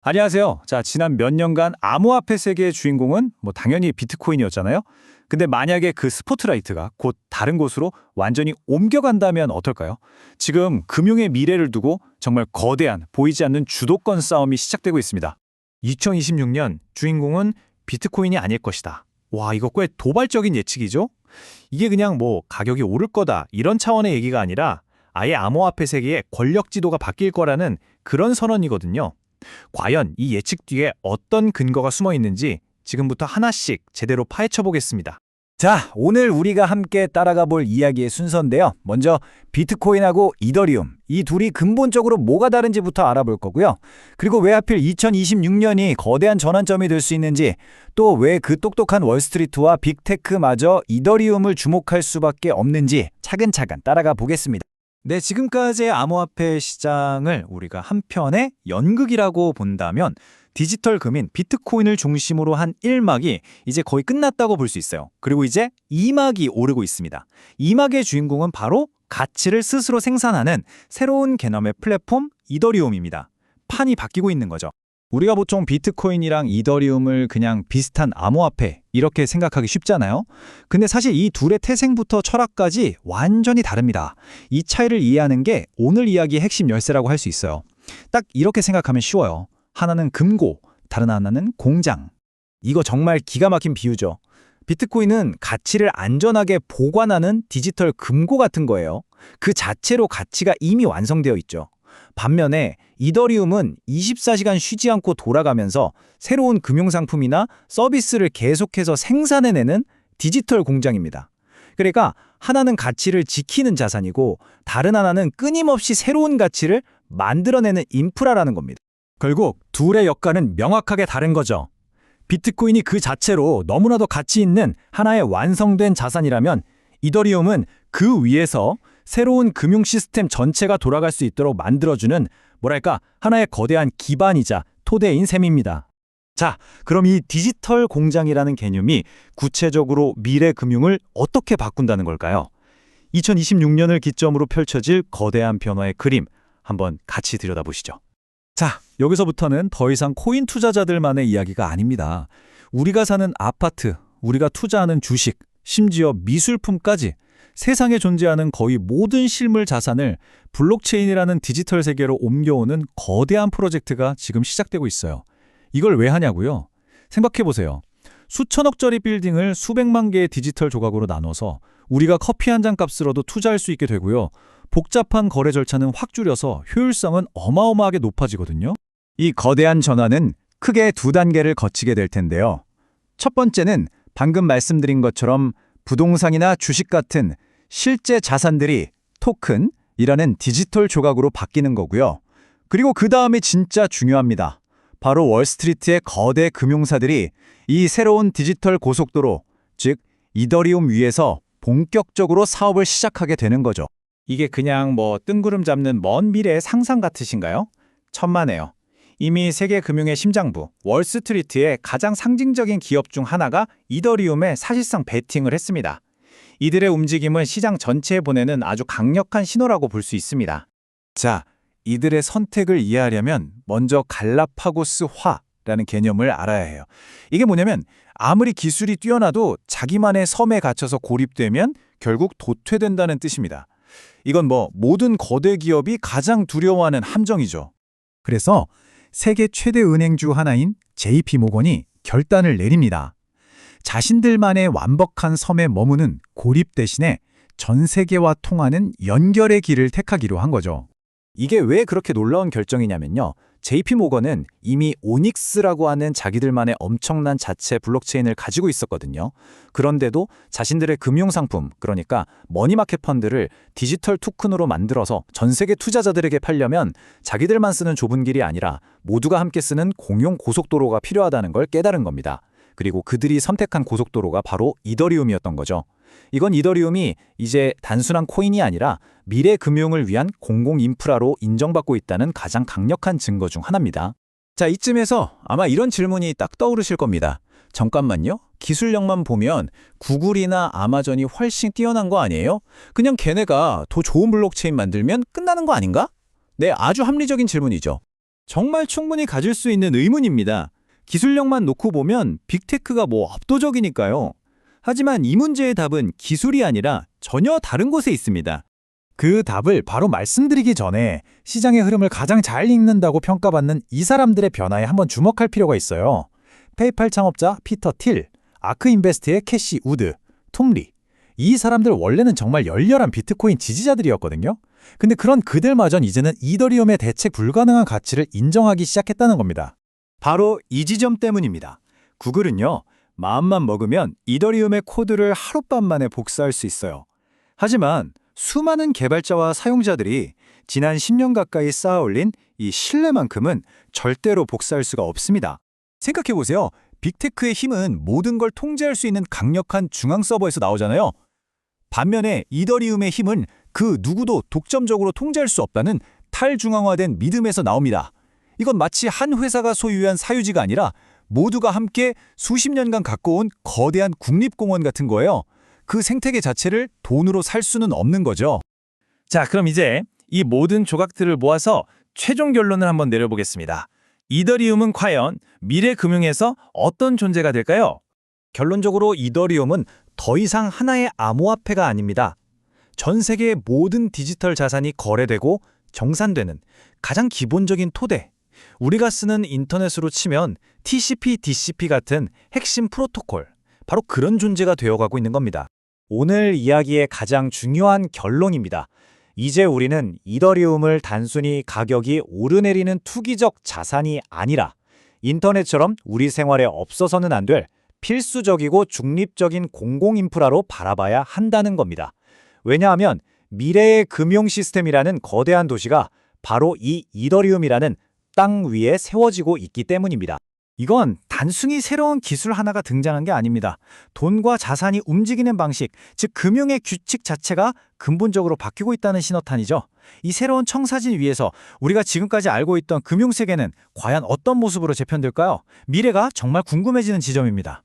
안녕하세요. 자, 지난 몇 년간 암호화폐 세계의 주인공은 당연히 비트코인이었잖아요. 근데 만약에 그 스포트라이트가 곧 다른 곳으로 완전히 옮겨간다면 어떨까요? 지금 금융의 미래를 두고 정말 거대한 보이지 않는 주도권 싸움이 시작되고 있습니다. 2026년 주인공은 비트코인이 아닐 것이다. 와, 이거 꽤 도발적인 예측이죠? 이게 그냥 가격이 오를 거다 이런 차원의 얘기가 아니라 아예 암호화폐 세계의 권력 지도가 바뀔 거라는 그런 선언이거든요. 과연 이 예측 뒤에 어떤 근거가 숨어 있는지 지금부터 하나씩 제대로 파헤쳐 보겠습니다. 자, 오늘 우리가 함께 따라가 볼 이야기의 순서인데요. 먼저 비트코인하고 이더리움, 이 둘이 근본적으로 뭐가 다른지부터 알아볼 거고요. 그리고 왜 하필 2026년이 거대한 전환점이 될 수 있는지, 또 왜 그 똑똑한 월스트리트와 빅테크마저 이더리움을 주목할 수밖에 없는지 차근차근 따라가 보겠습니다. 네, 지금까지의 암호화폐 시장을 우리가 한편의 연극이라고 본다면 디지털 금인 비트코인을 중심으로 한 1막이 이제 거의 끝났다고 볼 수 있어요. 그리고 이제 2막이 오르고 있습니다. 2막의 주인공은 바로 가치를 스스로 생산하는 새로운 개념의 플랫폼 이더리움입니다. 판이 바뀌고 있는 거죠. 우리가 보통 비트코인이랑 이더리움을 그냥 비슷한 암호화폐 이렇게 생각하기 쉽잖아요. 근데 사실 이 둘의 태생부터 철학까지 완전히 다릅니다. 이 차이를 이해하는 게 오늘 이야기의 핵심 열쇠라고 할 수 있어요. 딱 이렇게 생각하면 쉬워요. 하나는 금고, 다른 하나는 공장. 이거 정말 기가 막힌 비유죠. 비트코인은 가치를 안전하게 보관하는 디지털 금고 같은 거예요. 그 자체로 가치가 이미 완성되어 있죠. 반면에 이더리움은 24시간 쉬지 않고 돌아가면서 새로운 금융상품이나 서비스를 계속해서 생산해내는 디지털 공장입니다. 그러니까 하나는 가치를 지키는 자산이고 다른 하나는 끊임없이 새로운 가치를 만들어내는 인프라라는 겁니다. 결국 둘의 역할은 명확하게 다른 거죠. 비트코인이 그 자체로 너무나도 가치 있는 하나의 완성된 자산이라면 이더리움은 그 위에서 새로운 금융 시스템 전체가 돌아갈 수 있도록 만들어주는 하나의 거대한 기반이자 토대인 셈입니다. 자, 그럼 이 디지털 공장이라는 개념이 구체적으로 미래 금융을 어떻게 바꾼다는 걸까요? 2026년을 기점으로 펼쳐질 거대한 변화의 그림 한번 같이 들여다보시죠. 자, 여기서부터는 더 이상 코인 투자자들만의 이야기가 아닙니다. 우리가 사는 아파트, 우리가 투자하는 주식, 심지어 미술품까지 세상에 존재하는 거의 모든 실물 자산을 블록체인이라는 디지털 세계로 옮겨오는 거대한 프로젝트가 지금 시작되고 있어요. 이걸 왜 하냐고요? 생각해보세요. 수천억짜리 빌딩을 수백만 개의 디지털 조각으로 나눠서 우리가 커피 한 잔 값으로도 투자할 수 있게 되고요. 복잡한 거래 절차는 확 줄여서 효율성은 어마어마하게 높아지거든요. 이 거대한 전환은 크게 두 단계를 거치게 될 텐데요. 첫 번째는 방금 말씀드린 것처럼 부동산이나 주식 같은 실제 자산들이 토큰이라는 디지털 조각으로 바뀌는 거고요. 그리고 그 다음에 진짜 중요합니다. 바로 월스트리트의 거대 금융사들이 이 새로운 디지털 고속도로, 즉 이더리움 위에서 본격적으로 사업을 시작하게 되는 거죠. 이게 그냥 뜬구름 잡는 먼 미래의 상상 같으신가요? 천만에요. 이미 세계 금융의 심장부, 월스트리트의 가장 상징적인 기업 중 하나가 이더리움에 사실상 베팅을 했습니다. 이들의 움직임은 시장 전체에 보내는 아주 강력한 신호라고 볼 수 있습니다. 자, 이들의 선택을 이해하려면 먼저 갈라파고스화라는 개념을 알아야 해요. 이게 뭐냐면 아무리 기술이 뛰어나도 자기만의 섬에 갇혀서 고립되면 결국 도태된다는 뜻입니다. 이건 모든 거대 기업이 가장 두려워하는 함정이죠. 그래서 세계 최대 은행주 하나인 JP모건이 결단을 내립니다. 자신들만의 완벽한 섬에 머무는 고립 대신에 전 세계와 통하는 연결의 길을 택하기로 한 거죠. 이게 왜 그렇게 놀라운 결정이냐면요. JP모건은 이미 오닉스라고 하는 자기들만의 엄청난 자체 블록체인을 가지고 있었거든요. 그런데도 자신들의 금융상품, 그러니까 머니마켓 펀드를 디지털 토큰으로 만들어서 전 세계 투자자들에게 팔려면 자기들만 쓰는 좁은 길이 아니라 모두가 함께 쓰는 공용 고속도로가 필요하다는 걸 깨달은 겁니다. 그리고 그들이 선택한 고속도로가 바로 이더리움이었던 거죠. 이건 이더리움이 이제 단순한 코인이 아니라 미래 금융을 위한 공공 인프라로 인정받고 있다는 가장 강력한 증거 중 하나입니다. 자, 이쯤에서 아마 이런 질문이 딱 떠오르실 겁니다. 잠깐만요. 기술력만 보면 구글이나 아마존이 훨씬 뛰어난 거 아니에요? 그냥 걔네가 더 좋은 블록체인 만들면 끝나는 거 아닌가? 네, 아주 합리적인 질문이죠. 정말 충분히 가질 수 있는 의문입니다. 기술력만 놓고 보면 빅테크가 압도적이니까요. 하지만 이 문제의 답은 기술이 아니라 전혀 다른 곳에 있습니다. 그 답을 바로 말씀드리기 전에 시장의 흐름을 가장 잘 읽는다고 평가받는 이 사람들의 변화에 한번 주목할 필요가 있어요. 페이팔 창업자 피터 틸, 아크인베스트의 캐시 우드, 톰리. 이 사람들 원래는 정말 열렬한 비트코인 지지자들이었거든요. 근데 그런 그들마전 이제는 이더리움의 대체 불가능한 가치를 인정하기 시작했다는 겁니다. 바로 이 지점 때문입니다. 구글은요, 마음만 먹으면 이더리움의 코드를 하룻밤 만에 복사할 수 있어요. 하지만 수많은 개발자와 사용자들이 지난 10년 가까이 쌓아올린 이 신뢰만큼은 절대로 복사할 수가 없습니다. 생각해보세요. 빅테크의 힘은 모든 걸 통제할 수 있는 강력한 중앙 서버에서 나오잖아요. 반면에 이더리움의 힘은 그 누구도 독점적으로 통제할 수 없다는 탈중앙화된 믿음에서 나옵니다. 이건 마치 한 회사가 소유한 사유지가 아니라 모두가 함께 수십 년간 갖고 온 거대한 국립공원 같은 거예요. 그 생태계 자체를 돈으로 살 수는 없는 거죠. 자, 그럼 이제 이 모든 조각들을 모아서 최종 결론을 한번 내려보겠습니다. 이더리움은 과연 미래 금융에서 어떤 존재가 될까요? 결론적으로 이더리움은 더 이상 하나의 암호화폐가 아닙니다. 전 세계의 모든 디지털 자산이 거래되고 정산되는 가장 기본적인 토대, 우리가 쓰는 인터넷으로 치면 TCP, DCP 같은 핵심 프로토콜, 바로 그런 존재가 되어가고 있는 겁니다. 오늘 이야기의 가장 중요한 결론입니다. 이제 우리는 이더리움을 단순히 가격이 오르내리는 투기적 자산이 아니라 인터넷처럼 우리 생활에 없어서는 안 될 필수적이고 중립적인 공공인프라로 바라봐야 한다는 겁니다. 왜냐하면 미래의 금융 시스템이라는 거대한 도시가 바로 이 이더리움이라는 땅 위에 세워지고 있기 때문입니다. 이건 단순히 새로운 기술 하나가 등장한 게 아닙니다. 돈과 자산이 움직이는 방식, 즉 금융의 규칙 자체가 근본적으로 바뀌고 있다는 신호탄이죠. 이 새로운 청사진 위에서 우리가 지금까지 알고 있던 금융세계는 과연 어떤 모습으로 재편될까요? 미래가 정말 궁금해지는 지점입니다.